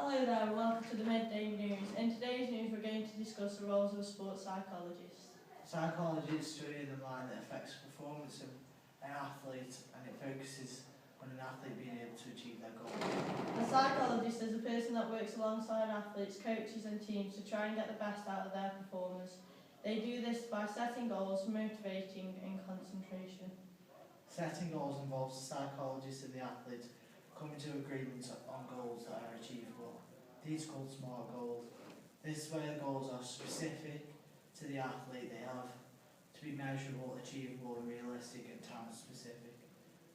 Hello there and welcome to the Midday News. In today's news we're going to discuss the roles of a sports psychologist. Psychology is studying the mind that affects the performance of an athlete, and it focuses on an athlete being able to achieve their goals. A psychologist is a person that works alongside athletes, coaches and teams to try and get the best out of their performers. They do this by setting goals, motivating and concentration. Setting goals involves the psychologist and the athlete coming to agreements on goals that are achievable. These are called SMART goals. This is where the goals are specific to the athlete. They have to be measurable, achievable, realistic and time specific.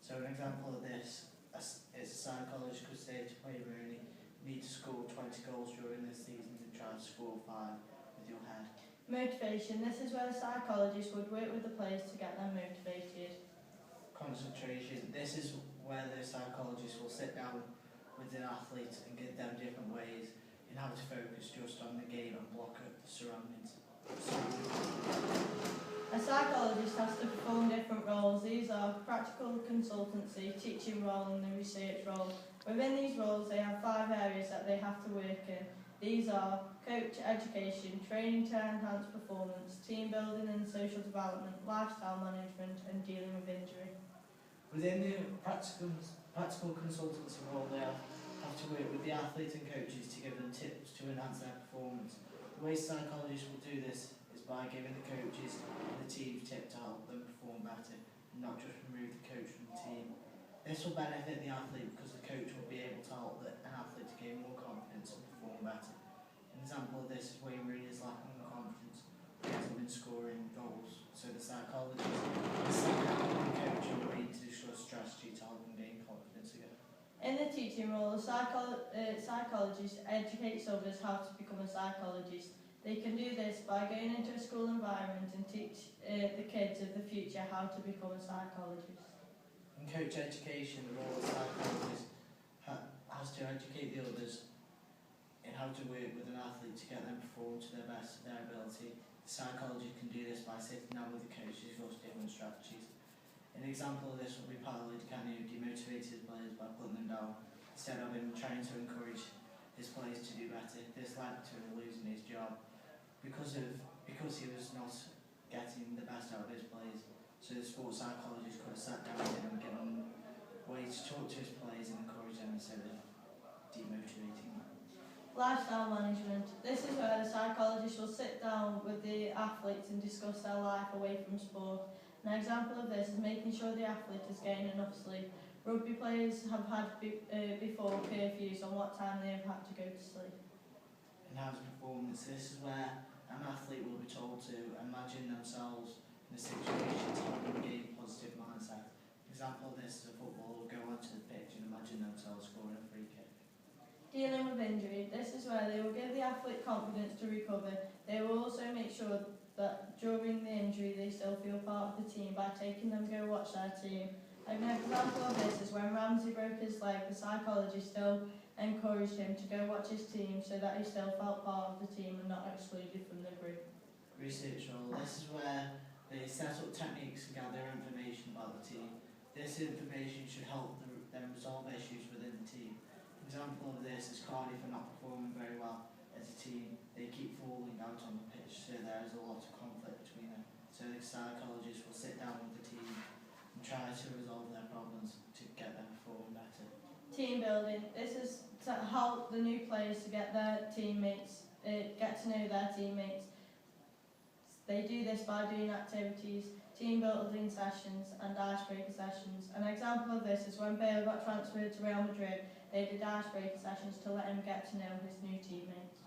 So an example of this is a psychologist could say to player Rooney, you need to score 20 goals during this season and try to score 5 with your head. Motivation. This is where the psychologist would work with the players to get them motivated. Concentration. This is where the psychologist will sit down with an athlete and give them different ways in how to focus just on the game and block out the surroundings. A psychologist has to perform different roles. These are practical consultancy, teaching role and the research role. Within these roles they have 5 areas that they have to work in. These are coach, education, training to enhance performance, team building and social development, lifestyle management and dealing with injury. Within the practical consultancy role, they have to work with the athletes and coaches to give them tips to enhance their performance. The way psychologists will do this is by giving the coaches and the team tips to help them perform better and not just remove the coach from the team. This will benefit the athlete because the coach will be able to help an athlete to gain more confidence and perform better. An example of this is Wayne Rooney is lacking the confidence but hasn't been scoring goals. So the psychologist is sitting down with the coach and agreeing to discuss strategy to help them gain confidence again. In the teaching role, the psychologist educates others how to become a psychologist. They can do this by going into a school environment and teach the kids of the future how to become a psychologist. In coach education, the role of the psychologist has to educate the others in how to work with an athlete to get them perform to their best of their ability. The psychologist can do this by sitting down with the coach to discuss different strategies. An example of this will be Paolo Di Canio demotivated his players by putting them down instead of him trying to encourage his players to do better. This led to him losing his job because he was not getting the best out of his players. So the sports psychologist could have sat down with him and given him ways to talk to his players and encourage them instead of demotivating them. Lifestyle management. This is where the psychologist will sit down with the athletes and discuss their life away from sport. An example of this is making sure the athlete is getting enough sleep. Rugby players have had before curfews on what time they have had to go to sleep. Enhanced performance. This is where an athlete will be told to imagine themselves in a situation to help them gain a positive mindset. An example of this is a footballer will go onto the pitch and imagine themselves scoring a free kick. Dealing with injury. This is where they will give the athlete confidence to recover. They will also make sure that during the injury they still feel part of the team by taking them to go watch their team. An example of this is when Ramsey broke his leg, the psychologist still encouraged him to go watch his team so that he still felt part of the team and not excluded from the group. Research role. This is where they set up techniques and gather information about the team. This information should help them resolve issues within the team. An example of this is Cardiff are not performing very well as a team. They keep falling out on the pitch, so there is a lot of conflict between them. So the psychologist will sit down with the team and try to resolve their problems to get them performing better. Team building. This is to help the new players to get their teammates, get to know their teammates. They do this by doing activities, team building sessions and icebreaker sessions. An example of this is when Bale got transferred to Real Madrid, they did icebreaker sessions to let him get to know his new teammates.